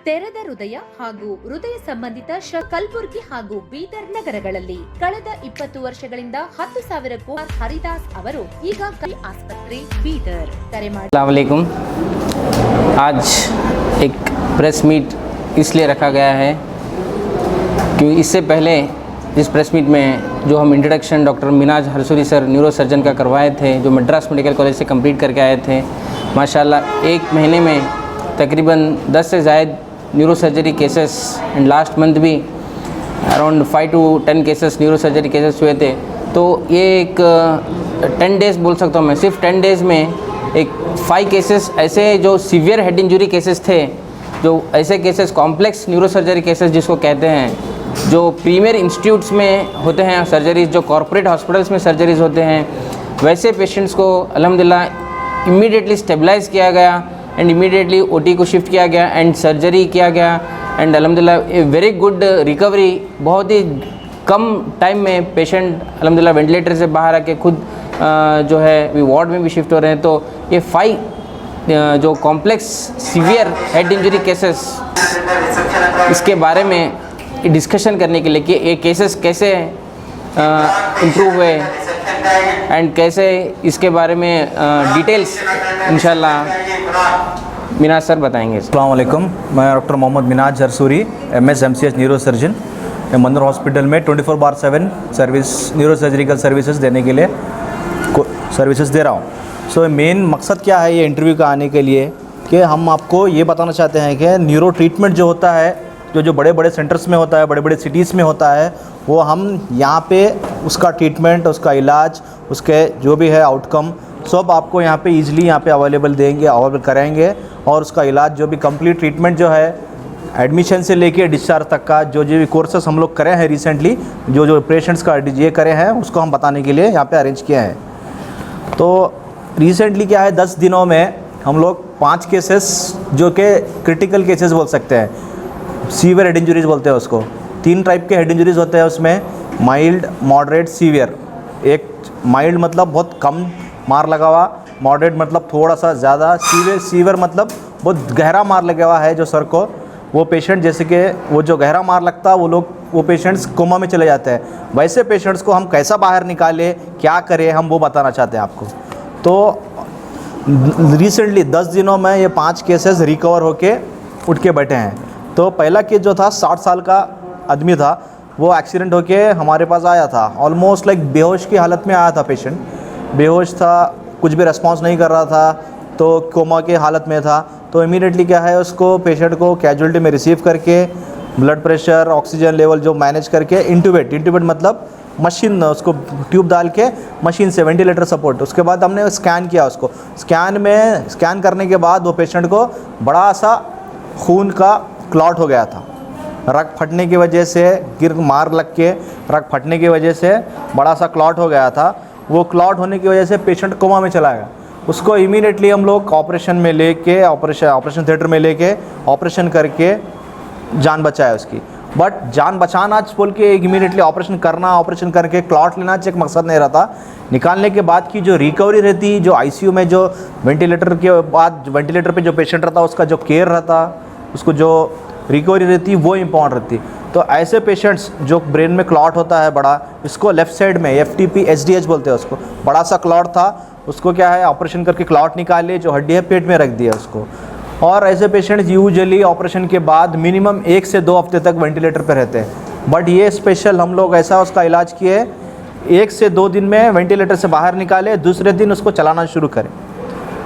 ತೆರೆದ ಹೃದಯ ಹಾಗೂ ಹೃದಯ ಸಂಬಂಧಿತ ಕಲಬುರಗಿ ಹಾಗೂ ಬೀದರ್ ನಗರಗಳಲ್ಲಿ ಕಳೆದ 20 ವರ್ಷಗಳಿಂದ 10,000ಕ್ಕೂ ಹರಿದಾಸ್ ಅವರು ಈಗ ಆಸ್ಪತ್ರೆ ಬೀದರ್ ಕರೆ ಮಾಡಿ। अस्सलाम वालेकुम। आज एक प्रेस मीट इसलिए रखा गया है क्योंकि इससे पहले इस प्रेस मीट में जो हम introduction doctor Minaj Harsuri sir neuro surgeon का करवाए थे, जो मद्रास मेडिकल कॉलेज से कंप्लीट करके आए थे, माशाल्लाह एक महीने में तकरीबन 10 से ज़ायद neuro surgery cases and last month भी around 5 to 10 cases neuro surgery cases हुए थे। तो ये एक 10 डेज़ बोल सकता हूँ मैं, सिर्फ 10 डेज़ में एक 5 केसेस ऐसे जो सीवियर हेड इंजरी केसेस थे, जो ऐसे cases complex neuro surgery cases जिसको कहते हैं, जो प्रीमियर इंस्टीट्यूट्स में होते हैं सर्जरीज़, जो कॉर्पोरेट हॉस्पिटल्स में सर्जरीज़ होते हैं, वैसे पेशेंट्स को अल्हम्दुलिल्लाह इमीडिएटली स्टेबलाइज़ किया गया एंड इमीडिएटली ओटी को शिफ्ट किया गया एंड सर्जरी किया गया एंड अल्हम्दुलिल्लाह ए वेरी गुड रिकवरी। बहुत ही कम टाइम में पेशेंट अल्हम्दुलिल्लाह वेंटिलेटर से बाहर आके खुद जो है वार्ड में भी शिफ्ट हो रहे हैं। तो ये 5 जो complex severe head injury cases, इसके बारे में डिस्कशन करने के लिए कि ये केसेस कैसे इम्प्रूव हुए एंड कैसे इसके बारे में डिटेल्स इंशाल्लाह मिनाज सर बताएंगे। अस्सलाम वालेकुम। मैं doctor Mohammad Minaj Harsuri, MS MCH neuro surgeon, Mandar hospital में 24/7 सर्विस न्यूरो सर्जिकल सर्विसेज देने के लिए सर्विसेज दे रहा हूँ। सो मेन मकसद क्या है ये इंटरव्यू का आने के लिए कि हम आपको ये बताना चाहते हैं कि न्यूरो ट्रीटमेंट जो होता है, जो बड़े बड़े सेंटर्स में होता है, बड़े बड़े सिटीज़ में होता है, वो हम यहाँ पे उसका ट्रीटमेंट, उसका इलाज, उसके जो भी है आउटकम सब आपको यहाँ पे ईज़िली यहाँ पे अवेलेबल कराएंगे। और उसका इलाज जो भी कंप्लीट ट्रीटमेंट जो है एडमिशन से लेके डिस्चार्ज तक का जो भी कोर्सेस हम लोग करे हैं रिसेंटली, जो पेशेंट्स का ये करे हैं उसको हम बताने के लिए यहाँ पे अरेंज किए हैं। तो रिसेंटली क्या है 10 दिनों में हम लोग 5 केसेस जो कि क्रिटिकल केसेस बोल सकते हैं, सीवियर हेड इंजरीज बोलते हैं उसको। 3 टाइप के हेड इंजरीज होते हैं उसमें, माइल्ड, मॉडरेट, सीवियर। एक माइल्ड मतलब बहुत कम मार लगा हुआ, मॉडरेट मतलब थोड़ा सा ज़्यादा, सीवियर मतलब बहुत गहरा मार लगा हुआ है जो सर को। वो पेशेंट जैसे कि वो जो गहरा मार लगता है वो पेशेंट्स कोमा में चले जाते हैं। वैसे पेशेंट्स को हम कैसा बाहर निकालें, क्या करें, हम वो बताना चाहते हैं आपको। तो रिसेंटली 10 दिनों में ये 5 केसेस रिकवर होके उठ के बैठे हैं। तो पहला केस जो था 60 साल का आदमी था, वो एक्सीडेंट होके हमारे पास आया था। ऑलमोस्ट लाइक बेहोश की हालत में आया था पेशेंट, बेहोश था, कुछ भी रिस्पॉन्स नहीं कर रहा था, तो कोमा के हालत में था। तो इमीडिएटली क्या है उसको पेशेंट को कैजुअलिटी में रिसीव करके ब्लड प्रेशर, ऑक्सीजन लेवल जो मैनेज करके इंट्यूबेट मतलब मशीन, उसको ट्यूब डाल के मशीन से वेंटिलेटर सपोर्ट, उसके बाद हमने स्कैन किया उसको। स्कैन करने के बाद वो पेशेंट को बड़ा सा खून का क्लॉट हो गया था, रग फटने की वजह से, मार लग के रग फटने की वजह से बड़ा सा क्लॉट हो गया था। वो क्लॉट होने की वजह से पेशेंट कोमा में चला गया। उसको इमीडिएटली हम लोग ऑपरेशन थिएटर में लेके ऑपरेशन करके जान बचाया उसकी। बट जान बचाना बोल के इमीडिएटली ऑपरेशन करके क्लॉट लेना एक मकसद नहीं रहता। निकालने के बाद की जो रिकवरी रहती, जो ICU में जो वेंटिलेटर के बाद वेंटिलेटर पे जो पेशेंट रहता उसका जो केयर रहता, उसको जो रिकवरी रहती वो इम्पॉर्टेंट रहती। तो ऐसे पेशेंट्स जो ब्रेन में क्लॉट होता है बड़ा, इसको लेफ़्ट साइड में FTP SDH बोलते हैं उसको, बड़ा सा क्लॉट था, उसको क्या है ऑपरेशन करके क्लॉट निकाले, जो हड्डी है पेट में रख दिया उसको। और ऐसे पेशेंट्स यूजुअली ऑपरेशन के बाद मिनिमम 1 से 2 हफ्ते तक वेंटिलेटर पे रहते हैं। बट ये स्पेशल हम लोग ऐसा उसका इलाज किए, 1 से 2 दिन में वेंटिलेटर से बाहर निकाले, दूसरे दिन उसको चलाना शुरू करें,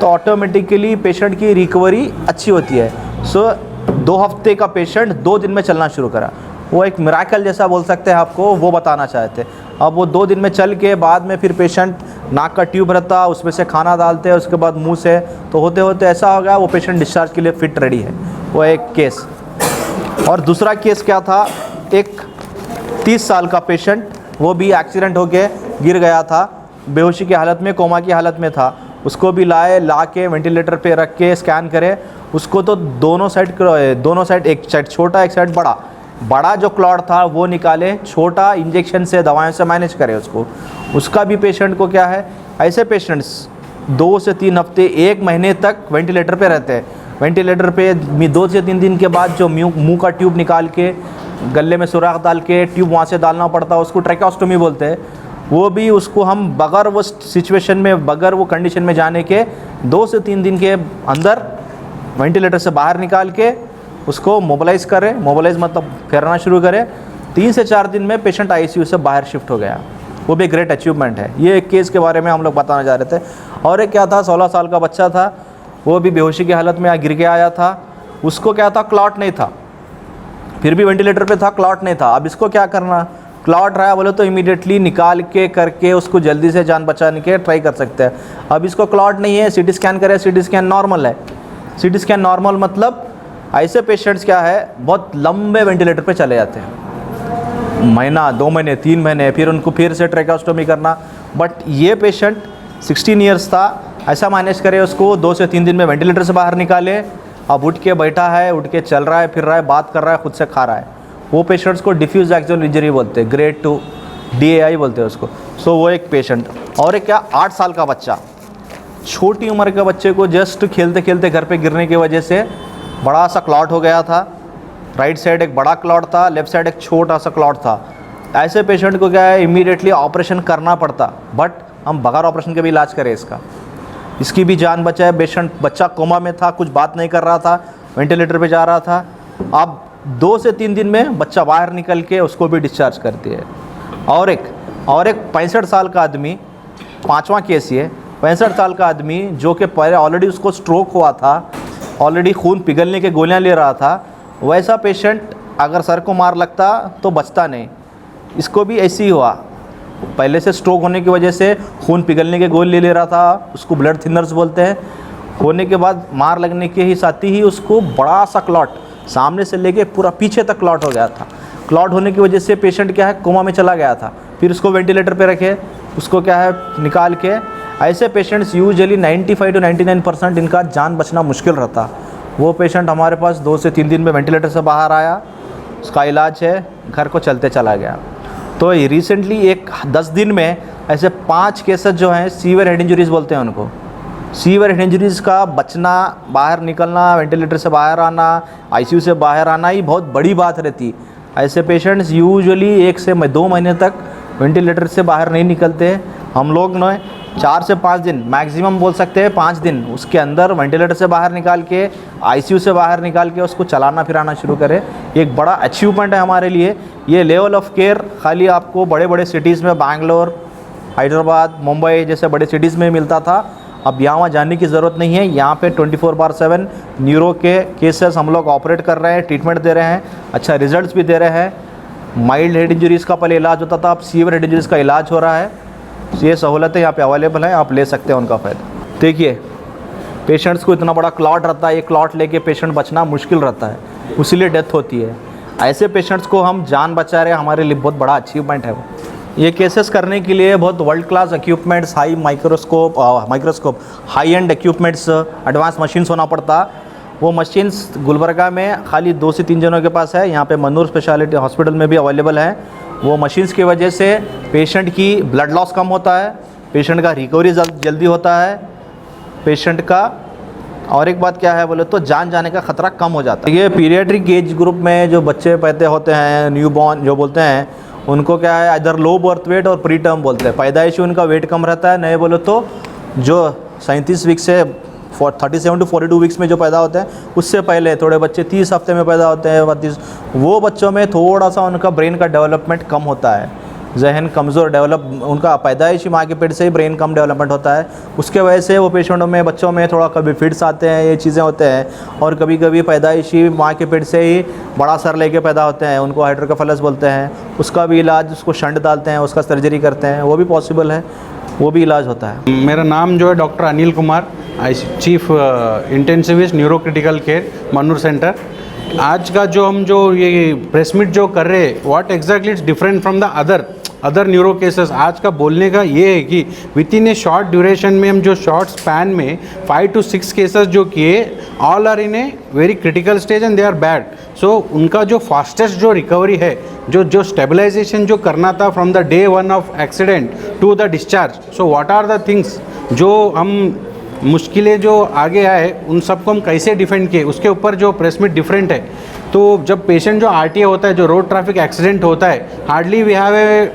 तो ऑटोमेटिकली पेशेंट की रिकवरी अच्छी होती है। सो 2 हफ्ते का पेशेंट 2 दिन में चलना शुरू करा, वो एक मिराकल जैसा बोल सकते हैं आपको, वो बताना चाहते। अब वो 2 दिन में चल के बाद में फिर पेशेंट नाक का ट्यूब रहता, उसमें से खाना डालते हैं, उसके बाद मुंह से, तो होते होते ऐसा हो गया वो पेशेंट डिस्चार्ज के लिए फिट रेडी है। वो एक केस। और दूसरा केस क्या था, एक 30 साल का पेशेंट, वो भी एक्सीडेंट होके गिर गया था, बेहोशी की हालत में, कोमा की हालत में था। उसको भी ला के वेंटिलेटर पे रख के स्कैन करे। उसको तो दोनों साइड, एक साइड छोटा, एक साइड बड़ा जो क्लॉट था वो निकाले, छोटा इंजेक्शन से, दवाइयों से मैनेज करे उसको। उसका भी पेशेंट को क्या है, ऐसे पेशेंट्स 2 से 3 हफ्ते 1 महीने तक वेंटिलेटर पे रहते हैं। वेंटिलेटर पे 2 से 3 दिन के बाद जो मुंह का ट्यूब निकाल के गले में सुराख डाल के ट्यूब वहाँ से डालना पड़ता है, उसको ट्रैकेओस्टोमी बोलते हैं। वो भी उसको हम बगैर वो सिचुएशन में, बगैर वो कंडीशन में जाने के 2 से 3 दिन के अंदर वेंटिलेटर से बाहर निकाल के उसको मोबिलाइज करें। मोबिलाइज मतलब फेरना शुरू करें। 3 से 4 दिन में पेशेंट आईसीयू से बाहर शिफ्ट हो गया। वो भी ग्रेट अचीवमेंट है। ये एक केस के बारे में हम लोग बताना चाह रहे थे। और एक क्या था, 16 साल का बच्चा था, वो भी बेहोशी की हालत में गिर के आया था। उसको क्या था, क्लॉट नहीं था, फिर भी वेंटिलेटर पे था, क्लॉट नहीं था। अब इसको क्या करना, क्लॉट रहा बोले तो इमीडिएटली निकाल के करके उसको जल्दी से जान बचाने के ट्राई कर सकते हैं। अब इसको क्लॉट नहीं है, सीटी स्कैन करें, सीटी स्कैन नॉर्मल है। सीटी स्कैन नॉर्मल मतलब ऐसे पेशेंट्स क्या है, बहुत लंबे वेंटिलेटर पे चले जाते हैं, महीना, 2 महीने, 3 महीने, फिर उनको फिर से ट्रैकेओस्टोमी करना। बट ये पेशेंट 16 ईयर्स था, ऐसा मैनेज करे उसको 2 से 3 दिन में वेंटिलेटर से बाहर निकाले। अब उठ के बैठा है, उठ के चल रहा है, फिर रहा है, बात कर रहा है, खुद से खा रहा है। वो पेशेंट्स को डिफ्यूज एक्सियल इंजरी बोलते हैं, ग्रेड 2 DAI बोलते हैं उसको। सो वो एक पेशेंट। और एक क्या, 8 साल का बच्चा, छोटी उम्र के बच्चे को जस्ट खेलते खेलते घर पे गिरने की वजह से बड़ा सा क्लॉट हो गया था। राइट साइड एक बड़ा क्लॉट था, लेफ्ट साइड एक छोटा सा क्लॉट था। ऐसे पेशेंट को क्या है, इमीडिएटली ऑपरेशन करना पड़ता, बट हम बगैर ऑपरेशन के भी इलाज करें इसकी भी जान बचाए। बच्चा कोमा में था, कुछ बात नहीं कर रहा था, वेंटिलेटर पे जा रहा था। अब 2 से 3 दिन में बच्चा बाहर निकल के उसको भी डिस्चार्ज करती है। और एक 65 साल का आदमी, 5वां केस ये, 65 साल का आदमी जो कि पहले ऑलरेडी उसको स्ट्रोक हुआ था, ऑलरेडी खून पिघलने के गोलियां ले रहा था। वैसा पेशेंट अगर सर को मार लगता तो बचता नहीं। इसको भी ऐसे ही हुआ, पहले से स्ट्रोक होने की वजह से खून पिघलने के गोली ले रहा था, उसको ब्लड थिनर्स बोलते हैं। होने के बाद मार लगने के ही साथ ही उसको बड़ा सा क्लॉट, सामने से लेके पूरा पीछे तक क्लॉट हो गया था। क्लॉट होने की वजह से पेशेंट क्या है, कोमा में चला गया था। फिर उसको वेंटिलेटर पे रखे, उसको क्या है निकाल के। ऐसे पेशेंट्स यूजुअली 95 to 99% इनका जान बचना मुश्किल रहता। वो पेशेंट हमारे पास 2 से 3 दिन में वेंटिलेटर से बाहर आया, उसका इलाज है, घर को चलते चला गया। तो रिसेंटली एक 10 दिन में ऐसे 5 केसेस जो हैं, सीवियर हेड इंजरीज बोलते हैं उनको। सीवियर हेड इंजरीज़ का बचना, बाहर निकलना, वेंटिलेटर से बाहर आना, आईसीयू से बाहर आना, ही बहुत बड़ी बात रहती। ऐसे पेशेंट्स यूजुअली 1 से 2 महीने तक वेंटिलेटर से बाहर नहीं निकलते। हम लोग ने 4 से 5 दिन, मैक्सिमम बोल सकते हैं 5 दिन, उसके अंदर वेंटिलेटर से बाहर निकाल के, आईसीयू से बाहर निकाल के उसको चलाना फिराना शुरू करें। एक बड़ा अचीवमेंट है हमारे लिए। ये लेवल ऑफ केयर खाली आपको बड़े बड़े सिटीज़ में, बैंगलोर, हैदराबाद, मुंबई जैसे बड़े सिटीज़ में मिलता था। अब यहाँ जाने की ज़रूरत नहीं है। यहाँ पे 24/7 न्यूरो के केसेस हम लोग ऑपरेट कर रहे हैं, ट्रीटमेंट दे रहे हैं, अच्छा रिजल्ट्स भी दे रहे हैं। माइल्ड हेड इंजरीज़ का पहले इलाज होता था, अब सीवियर हेड इंजरीज़ का इलाज हो रहा है। ये सहूलतें यहाँ पे अवेलेबल हैं, आप ले सकते हैं उनका फ़ायदा। देखिए, पेशेंट्स को इतना बड़ा क्लॉट रहता है, ये क्लॉट लेके पेशेंट बचना मुश्किल रहता है, उसीलिए डेथ होती है। ऐसे पेशेंट्स को हम जान बचा रहे हैं, हमारे लिए बहुत बड़ा अचीवमेंट है वो। ये केसेस करने के लिए बहुत world class equipments, high microscope, high and equipments, advance machines होना पड़ता। वो मशीन्स गुलबर्गा में खाली 2 से 3 जनों के पास है, यहाँ पे मनूर स्पेशलिटी हॉस्पिटल में भी अवेलेबल है। वो मशीन्स की वजह से पेशेंट की ब्लड लॉस कम होता है, पेशेंट का रिकवरी जल्दी होता है पेशेंट का। और एक बात क्या है बोले तो जान जाने का ख़तरा कम हो जाता है। ये पीडियाट्रिक एज ग्रुप में जो बच्चे पैदा होते हैं, न्यूबॉर्न जो बोलते हैं, उनको क्या है इधर लो बर्थ वेट और प्री टर्म बोलते हैं। पैदाइशी उनका वेट कम रहता है, नए बोले तो जो 37 वीक से 37 to 42 वीक्स में जो पैदा होते हैं, उससे पहले थोड़े बच्चे 30 हफ्ते में पैदा होते हैं, 32, वो बच्चों में थोड़ा सा उनका ब्रेन का डेवलपमेंट कम होता है, जहन कमज़ोर डेवलप, उनका पैदाइशी माँ के पेट से ही ब्रेन कम डेवलपमेंट होता है। उसके वजह से वो पेशेंटों में, बच्चों में थोड़ा कभी फिट्स आते हैं, ये चीज़ें होते हैं। और कभी कभी पैदाइशी माँ के पेट से ही बड़ा सर लेके पैदा होते हैं, उनको हाइड्रोकेफेलस बोलते हैं। उसका भी इलाज, उसको शंट डालते हैं, उसका सर्जरी करते हैं, वो भी पॉसिबल है, वो भी इलाज होता है। मेरा नाम जो है doctor Anil Kumar, chief intensivist neuro critical care Manur centre. आज का जो हम जो ये प्रेस मीट जो कर रहे हैं, what exactly it's different from the other neuro cases. आज का बोलने का ये है कि with in A short duration में हम जो शॉर्ट स्पैन में 5 to 6 केसेस जो किए, all are in a very critical stage and they are bad. So उनका जो फास्टेस्ट जो रिकवरी है, जो स्टेबलाइजेशन जो करना था from the day 1 of accident to the discharge, so what are the things जो हम मुश्किलें जो आगे आए उन सबको हम कैसे डिफेंड किए, उसके ऊपर जो प्रेस मीट डिफरेंट है। तो जब पेशेंट जो आरटीए होता है, जो रोड ट्रैफिक एक्सीडेंट होता है, hardly we have a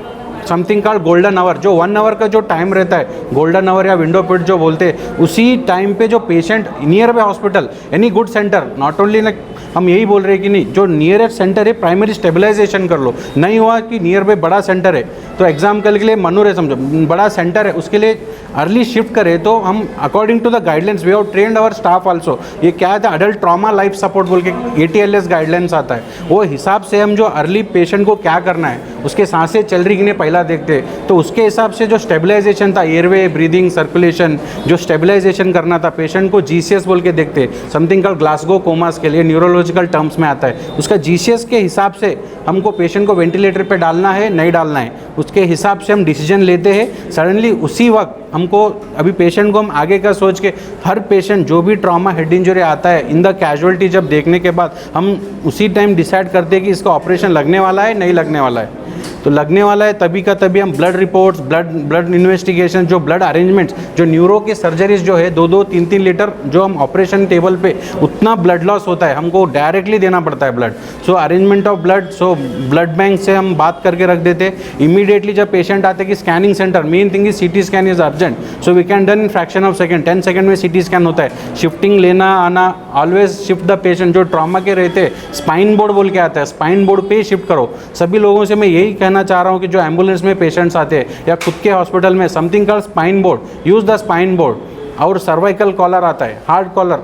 something called golden hour, जो 1 आवर का जो टाइम रहता है, गोल्डन आवर या विंडो पिट जो बोलते हैं, उसी टाइम पे जो patient near by hospital, any good centre, not only like हम यही बोल रहे हैं कि नहीं, जो नियरेस्ट सेंटर है प्राइमरी स्टेबलाइजेशन कर लो। नहीं हुआ कि नियर बाय बड़ा सेंटर है, तो एग्जाम्पल के लिए मनूर है, समझो बड़ा सेंटर है, उसके लिए अर्ली शिफ्ट करें तो हम according to the guidelines we have trained our staff also. ये क्या है, अडल्ट ट्रॉमा लाइफ सपोर्ट बोल के ATLS गाइडलाइंस आता है, वो हिसाब से हम जो अर्ली पेशेंट को क्या करना है, उसके सांसें चल रही कि नहीं पहला देखते, तो उसके हिसाब से जो स्टेबलाइजेशन था, एयरवे, ब्रीदिंग, सर्कुलेशन, जो स्टेबलाइजेशन करना था, पेशेंट को GCS बोल के देखते, समथिंग कॉल्ड ग्लासगो कोमास के लिए न्यूरोलॉजिकल टर्म्स में आता है, उसका GCS के हिसाब से हमको पेशेंट को वेंटिलेटर पे डालना है नहीं डालना है, उसके हिसाब से हम डिसीजन लेते हैं। सडनली उसी वक्त हमको अभी पेशेंट को हम आगे का सोच के, हर पेशेंट जो भी ट्रॉमा हेड इंजरी आता है इन द कैजुअलिटी जब देखने के बाद हम उसी टाइम डिसाइड करते हैं कि इसका ऑपरेशन लगने वाला है नहीं लगने वाला है। तो लगने वाला है तभी का तभी हम ब्लड रिपोर्ट्स, ब्लड इन्वेस्टिगेशन, जो ब्लड अरेंजमेंट्स, जो न्यूरो के सर्जरीज जो है 2-2, 3-3 लीटर जो हम ऑपरेशन टेबल पे उतना ब्लड लॉस होता है, हमको डायरेक्टली देना पड़ता है blood. So arrangement of blood, so blood bank से हम बात करके रख देते। इमीडिएटली जब पेशेंट आते कि scanning centre, main thing is CT scan is urgent, so we can done in fraction of second, 10 second में CT स्कैन होता है। शिफ्टिंग लेना आना, ऑलवेज शिफ्ट द पेशेंट, जो ट्रॉमा के रहते स्पाइन बोर्ड बोल के आता है, स्पाइन बोर्ड पे शिफ्ट करो। सभी लोगों से मैं यही कहना चाह रहा हूँ कि जो एम्बुलेंस में पेशेंट्स आते हैं या खुद के हॉस्पिटल में, something called spine board, use the spine board. और सर्वाइकल कॉलर आता है, हार्ड कॉलर,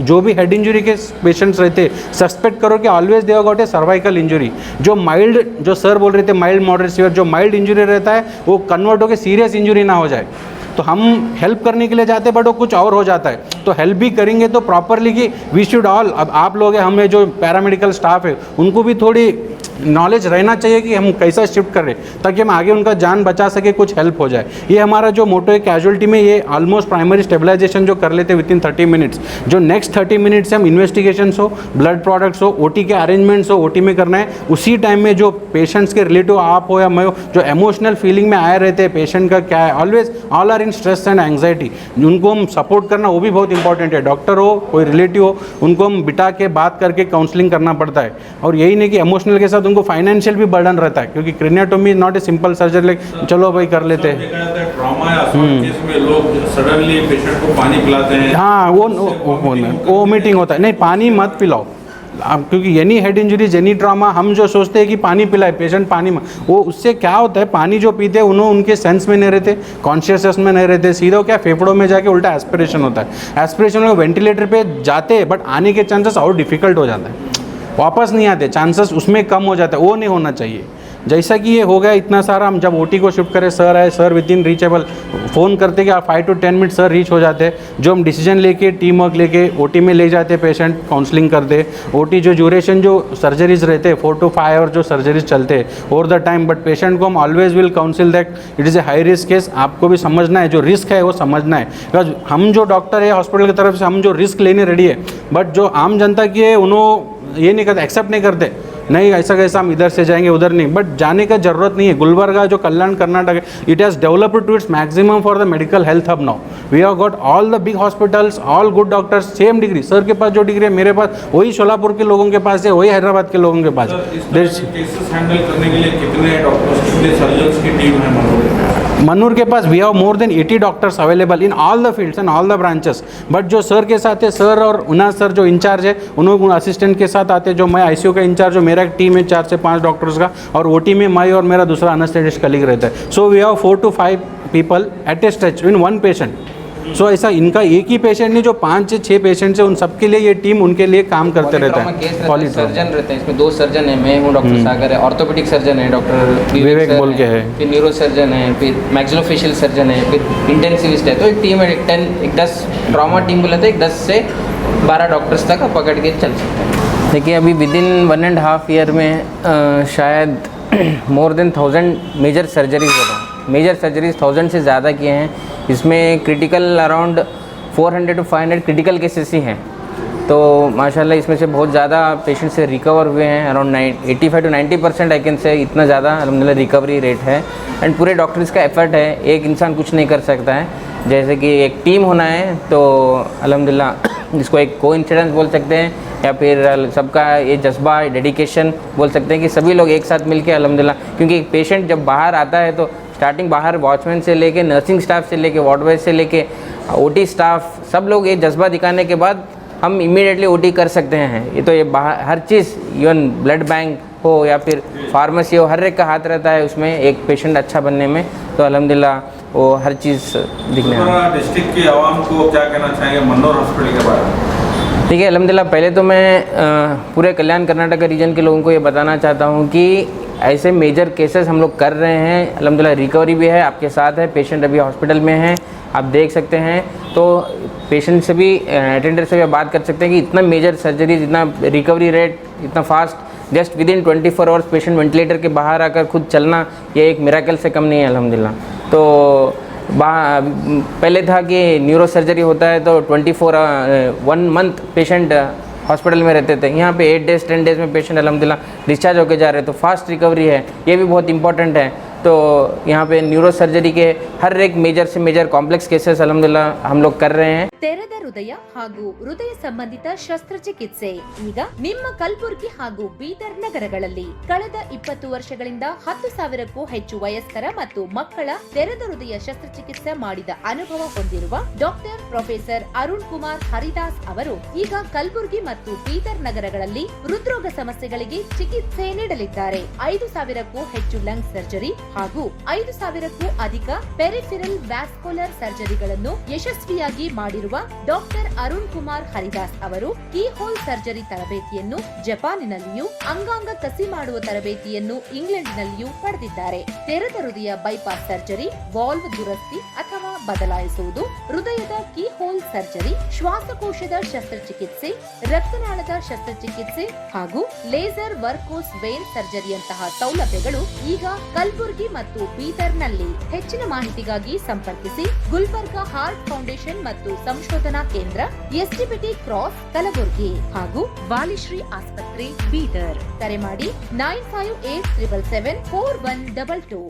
जो भी हेड इंजरी के पेशेंट्स रहते सस्पेक्ट करो कि always they have got a cervical injury. जो माइल्ड, जो सर बोल रहे थे माइल्ड मॉडरेट सीवियर, जो माइल्ड इंजरी रहता है वो कन्वर्ट होकर सीरियस इंजरी ना हो जाए। तो हम हेल्प करने के लिए जाते हैं बट वो कुछ और हो जाता है, तो हेल्प भी करेंगे तो प्रॉपरली कि वी शुड ऑल, अब आप लोग हैं, हमें जो पैरामेडिकल स्टाफ है उनको भी थोड़ी नॉलेज रहना चाहिए कि हम कैसा शिफ्ट करें ताकि हम आगे उनका जान बचा सके, कुछ हेल्प हो जाए। ये हमारा जो मोटो है कैजुअलिटी में, ये ऑलमोस्ट प्राइमरी स्टेबलाइजेशन जो कर लेते विद इन 30 मिनट्स, जो नेक्स्ट 30 मिनट्स से हम इन्वेस्टिगेशन हो, ब्लड प्रोडक्ट्स हो, OT के अरेंजमेंट्स हो, OT में करना है। उसी टाइम में जो पेशेंट्स के रिलेटिव आप हो या मैं हो, जो इमोशनल फीलिंग में आए रहते हैं पेशेंट का क्या है, always all are in stress and anxiety, उनको हम सपोर्ट करना वो भी बहुत इंपॉर्टेंट है। डॉक्टर हो, कोई रिलेटिव हो, उनको हम बिठा के बात करके काउंसलिंग करना पड़ता है। और यही नहीं कि इमोशनल के साथ उनको फाइनेंशियल भी बर्डन रहता है, क्योंकि craniotomy not a simple surgery like चलो भाई कर लेते हैं। ट्रॉमा या केस में लोग सडनली पेशेंट को पानी पिलाते हैं, हाँ वो मीटिंग होता है, नहीं पानी मत पिलाओ अब, क्योंकि any head injuries, any trauma, हम जो सोचते हैं कि पानी पिलाए पेशेंट पानी में, वो उससे क्या होता है, पानी जो पीते हैं उन्होंने उनके सेंस में नहीं रहते, कॉन्शियसनेस में नहीं रहते, सीधा क्या फेफड़ों में जाके उल्टा एस्पिरेशन होता है। एस्पिरेशन में वेंटिलेटर पे जाते हैं बट आने के चांसेस और डिफिकल्ट हो जाता है, वापस नहीं आते, चांसेस उसमें कम हो जाता है, वो नहीं होना चाहिए। जैसा कि ये हो गया इतना सारा, हम जब OT को शिफ्ट करें, सर आए, sir with in reachable, phone करते कि 5 to 10 मिनट सर रीच हो जाते हैं। जो हम डिसीजन लेके टीम वर्क लेके OT में ले जाते पेशेंट, काउंसलिंग करते। OT जो ड्यूरेशन जो सर्जरीज रहते 4 to 5 आवर जो सर्जरीज चलते over the time, but patient को हम always will council that it is a high risk case. आपको भी समझना है, जो रिस्क है वो समझना है, बिकॉज हम जो डॉक्टर है हॉस्पिटल की तरफ से हम जो रिस्क लेने रेडी है, बट जो आम जनता की है उन्होंने ये नहीं करते, एक्सेप्ट नहीं करते, नहीं ऐसा कैसा हम इधर से जाएंगे उधर नहीं। बट जाने का जरूरत नहीं है। गुलबर्गा जो कल्याण कर्नाटक है, it has developed to its maximum for the medical health hub now. We have got all the big hospitals, all good doctors, same degree. Sir के पास जो डिग्री है मेरे पास वही सोलापुर के लोगों के पास है, वही हैदराबाद के लोगों के पास। केसेस हैंडल करने के लिए कितने डॉक्टर्स, कितने सर्जन्स की टीम है मनूर के पास? We have more than 80 doctors available in all the fields and all the branches. But जो सर के साथ है, सर और उना सर जो इंचार्ज है, उन्होंने असिस्टेंट के साथ आते, जो मैं ICU का इंचार्ज हूँ, मेरा एक टीम है 4 से 5 डॉक्टर्स का, और OT में मैं और मेरा दूसरा एनेस्थेटिस्ट कलीग रहता है। So we have 4 to 5 people at a stretch in one patient. So ऐसा इनका एक ही पेशेंट नहीं, जो 5 से 6 पेशेंट्स हैं, उन सबके लिए ये टीम उनके लिए काम करते रहता है। सर्जन रहते हैं इसमें, 2 सर्जन है, मैं हूँ डॉक्टर सागर है, ऑर्थोपेडिक सर्जन है डॉक्टर विवेक बोल के है, फिर न्यूरो सर्जन है, फिर मैक्सिलोफेशियल सर्जन है, फिर इंटेंसिविस्ट है। तो एक टीम है, एक 10 ट्रॉमा टीम बोला था, एक 10 से 12 डॉक्टर्स तक पकड़ के चल सकते हैं। देखिए अभी विद इन 1.5 ईयर में शायद मोर देन 1000 मेजर सर्जरीज हो रहे हैं। मेजर सर्जरीज 1000 से ज़्यादा किए हैं। इसमें critical around 400 to 500 critical cases ही हैं। तो माशाल्लाह इसमें से बहुत ज़्यादा पेशेंट से रिकवर हुए हैं, around 85 to 90% I can say, इतना ज़्यादा अल्हम्दुलिल्लाह रिकवरी रेट है। एंड पूरे डॉक्टर्स का एफर्ट है, एक इंसान कुछ नहीं कर सकता है। जैसे कि एक टीम होना है तो अल्हम्दुलिल्लाह इसको एक कोइंसिडेंस बोल सकते हैं या फिर सबका ये जज्बा डेडिकेशन बोल सकते हैं कि सभी लोग एक साथ मिलके अल्हम्दुलिल्लाह, क्योंकि एक पेशेंट जब बाहर आता है तो स्टार्टिंग बाहर वॉचमैन से लेके नर्सिंग स्टाफ से लेके वार्ड बॉय से लेके ओटी स्टाफ सब लोग ये जज्बा दिखाने के बाद हम इमीडिएटली ओटी कर सकते हैं। ये तो ये बाहर हर चीज़ इवन ब्लड बैंक हो या फिर फार्मेसी हो, हर एक का हाथ रहता है उसमें एक पेशेंट अच्छा बनने में। तो अल्हम्दुलिल्लाह वो हर चीज़ दिखने में। डिस्ट्रिक्ट की आवाम को क्या कहना चाहेंगे मन्नौर हॉस्पिटल के बारे में? ठीक है, अल्हम्दुलिल्लाह पहले तो मैं पूरे कल्याण कर्नाटक रीजन के लोगों को ये बताना चाहता हूँ कि ऐसे मेजर केसेस हम लोग कर रहे हैं। अल्हम्दुलिल्लाह रिकवरी भी है, आपके साथ है, पेशेंट अभी हॉस्पिटल में है, आप देख सकते हैं। तो पेशेंट से भी अटेंडर से भी बात कर सकते हैं कि इतना मेजर सर्जरी, इतना रिकवरी रेट इतना fast, just with in 24 hours patient ventilator के बाहर आकर खुद चलना, ये एक मिराकल से कम नहीं है अल्हम्दुलिल्लाह। तो पहले था कि न्यूरो सर्जरी होता है तो 1 मंथ पेशेंट हॉस्पिटल में रहते थे, यहाँ पे 8 डेज़ 10 डेज़ में पेशेंट अल्हम्दुलिल्लाह डिस्चार्ज होकर जा रहे हैं। तो फास्ट रिकवरी है, ये भी बहुत इंपॉर्टेंट है। तो यहाँ पे न्यूरो सर्जरी के हर एक मेजर से मेजर कॉम्प्लेक्स केसेस अल्हम्दुलिल्लाह हम लोग कर रहे हैं। ತೆರೆದ ಹೃದಯ ಹಾಗೂ ಹೃದಯ ಸಂಬಂಧಿತ ಶಸ್ತ್ರಚಿಕಿತ್ಸೆ ಈಗ ನಿಮ್ಮ ಕಲಬುರಗಿ ಹಾಗೂ ಬೀದರ್ ನಗರಗಳಲ್ಲಿ ಕಳೆದ 20 ವರ್ಷಗಳಿಂದ 10,000ಕ್ಕೂ ಹೆಚ್ಚು ವಯಸ್ಕರ ಮತ್ತು ಮಕ್ಕಳ ತೆರೆದ ಹೃದಯ ಶಸ್ತ್ರಚಿಕಿತ್ಸೆ ಮಾಡಿದ ಅನುಭವ ಹೊಂದಿರುವ ಡಾಕ್ಟರ್ ಪ್ರೊಫೆಸರ್ ಅರುಣ್ ಕುಮಾರ್ ಹರಿದಾಸ್ ಅವರು ಈಗ ಕಲಬುರಗಿ ಮತ್ತು ಬೀದರ್ ನಗರಗಳಲ್ಲಿ ಹೃದ್ರೋಗ ಸಮಸ್ಯೆಗಳಿಗೆ ಚಿಕಿತ್ಸೆ ನೀಡಲಿದ್ದಾರೆ। 5,000ಕ್ಕೂ ಹೆಚ್ಚು ಲಂಗ್ ಸರ್ಜರಿ ಹಾಗೂ 5,000ಕ್ಕೂ ಅಧಿಕ ಪೆರಿಫೆರಲ್ ವ್ಯಾಸ್ಕುಲರ್ ಸರ್ಜರಿಗಳನ್ನು ಯಶಸ್ವಿಯಾಗಿ ಮಾಡಿರುವ ಡಾಕ್ಟರ್ ಅರುಣ್ ಕುಮಾರ್ ಹರಿದಾಸ್ ಅವರು ಕೀ ಹೋಲ್ ಸರ್ಜರಿ ತರಬೇತಿಯನ್ನು ಜಪಾನಿನಲ್ಲಿಯೂ ಅಂಗಾಂಗ ಕಸಿ ಮಾಡುವ ತರಬೇತಿಯನ್ನು ಇಂಗ್ಲೆಂಡ್ನಲ್ಲಿಯೂ ಪಡೆದಿದ್ದಾರೆ। ತೆರೆದ ಹೃದಯ ಬೈಪಾಸ್ ಸರ್ಜರಿ, ವಾಲ್ವ್ ದುರಸ್ತಿ ಅಥವಾ ಬದಲಾಯಿಸುವುದು, ಹೃದಯದ ಕೀ ಹೋಲ್ ಸರ್ಜರಿ, ಶ್ವಾಸಕೋಶದ ಶಸ್ತ್ರಚಿಕಿತ್ಸೆ, ರಕ್ತನಾಳದ ಶಸ್ತ್ರಚಿಕಿತ್ಸೆ ಹಾಗೂ ಲೇಸರ್ ವರ್ಕೋಸ್ ವೇನ್ ಸರ್ಜರಿಯಂತಹ ಸೌಲಭ್ಯಗಳು ಈಗ ಕಲಬುರಗಿ ಮತ್ತು ಬೀದರ್ನಲ್ಲಿ। ಹೆಚ್ಚಿನ ಮಾಹಿತಿಗಾಗಿ ಸಂಪರ್ಕಿಸಿ ಗುಲ್ಬರ್ಗಾ ಹಾರ್ಟ್ ಫೌಂಡೇಶನ್ ಮತ್ತು ಸಂಶೋಧನಾ ಕೇಂದ್ರ, ಎಸ್ಟಿಬಿಟಿ ಕ್ರಾಸ್ ಕಲಬುರಗಿ ಹಾಗೂ ವಾಲಿಶ್ರೀ ಆಸ್ಪತ್ರೆ ಬೀದರ್। ಕರೆ ಮಾಡಿ 9587774122।